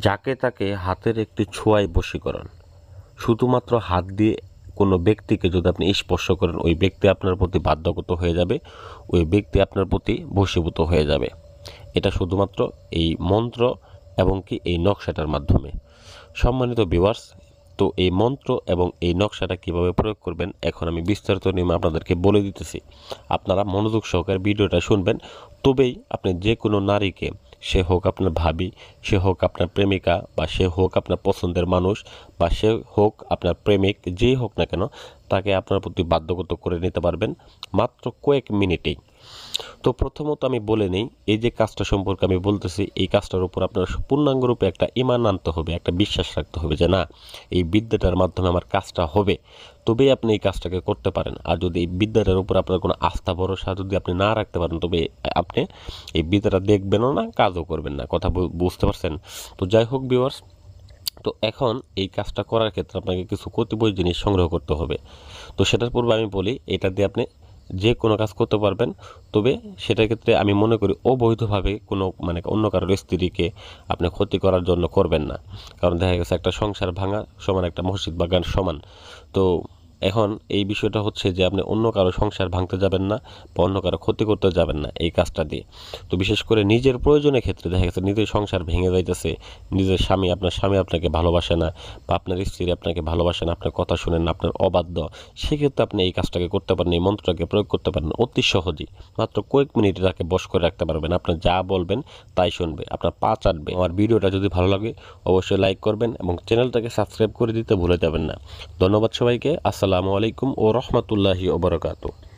যাকে তাকে হাতের একটি ছোঁয়ায় বশীকরণ। শুধুমাত্র হাত দিয়ে কোনো ব্যক্তিকে যদি আপনি স্পর্শ করেন, ওই ব্যক্তি আপনার প্রতি বাধ্যগত হয়ে যাবে, ওই ব্যক্তি আপনার প্রতি বশীভূত হয়ে যাবে। এটা শুধুমাত্র এই মন্ত্র এবং কি এই নকশাটার মাধ্যমে। সম্মানিত ভিউয়ার্স, তো এই মন্ত্র এবং এই নকশাটা কিভাবে প্রয়োগ করবেন এখন আমি বিস্তারিত নিয়মে আপনাদেরকে বলে দিতেছি। আপনারা মনোযোগ সহকারে ভিডিওটা শুনবেন, তবেই আপনি যে কোনো নারীকে, সে হোক আপনার ভাবি, সে হোক আপনার প্রেমিকা, বা সে হোক আপনার পছন্দের মানুষ, বা সে হোক আপনার প্রেমিক, যেই হোক না কেন, তাকে আপনার প্রতি বাধ্যগত করে নিতে পারবেন মাত্র কয়েক মিনিটেই। তো প্রথমত আমি বলে নেই, এই যে কাজটা সম্পর্কে আমি বলতেছি, এই কাজটার উপর আপনার পূর্ণাঙ্গরূপে একটা ঈমান আনতে হবে, একটা বিশ্বাস রাখতে হবে যে না, এই বিদ্যাটার মাধ্যমে আমার কাজটা হবে, তবেই আপনি এই কাজটাকে করতে পারেন। আর যদি এই বিদ্যাটার উপর আপনার কোনো আস্থা ভরসা যদি আপনি না রাখতে পারেন, তবে আপনি এই বিদ্যাটা দেখবেনও না, কাজও করবেন না। কথা বুঝতে পারছেন? তো যাই হোক ভিউয়ার্স, তো এখন এই কাজটা করার ক্ষেত্রে আপনাকে কিছু কতিপয় জিনিস সংগ্রহ করতে হবে। তো সেটার পূর্বে আমি বলি, এটা দিয়ে আপনি যে কোনো কাজ করতে পারবেন, তবে সেটার ক্ষেত্রে আমি মনে করি অবৈধভাবে কোনো অন্য কারোর স্ত্রীকে আপনি ক্ষতি করার জন্য করবেন না। কারণ দেখা গেছে একটা সংসার ভাঙা সমান একটা মসজিদ বাগান সমান। তো এখন এই বিষয়টা হচ্ছে যে আপনি অন্য কারো সংসার ভাঙতে যাবেন না, বা অন্য কারো ক্ষতি করতে যাবেন না এই কাজটা দিয়ে। তো বিশেষ করে নিজের প্রয়োজনের ক্ষেত্রে দেখা গেছে নিজের সংসার ভেঙে যাইতেছে, নিজের আপনার স্বামী আপনাকে ভালোবাসে না, বা আপনার স্ত্রী আপনাকে ভালোবাসে না, আপনার কথা শুনেন না, আপনার অবাধ্য, সেক্ষেত্রে আপনি এই কাজটাকে করতে পারেন, এই মন্ত্রটাকে প্রয়োগ করতে পারেন অতি সহজেই। মাত্র কয়েক মিনিটে তাকে বশ করে রাখতে পারবেন। আপনার যা বলবেন তাই শুনবে, আপনার পা চাটবে। আমার ভিডিওটা যদি ভালো লাগে অবশ্যই লাইক করবেন এবং চ্যানেলটাকে সাবস্ক্রাইব করে দিতে ভুলে যাবেন না। ধন্যবাদ সবাইকে। আসসালামু আলাইকুম ও রহমতুল্লাহি ওয়া বারাকাতুহু।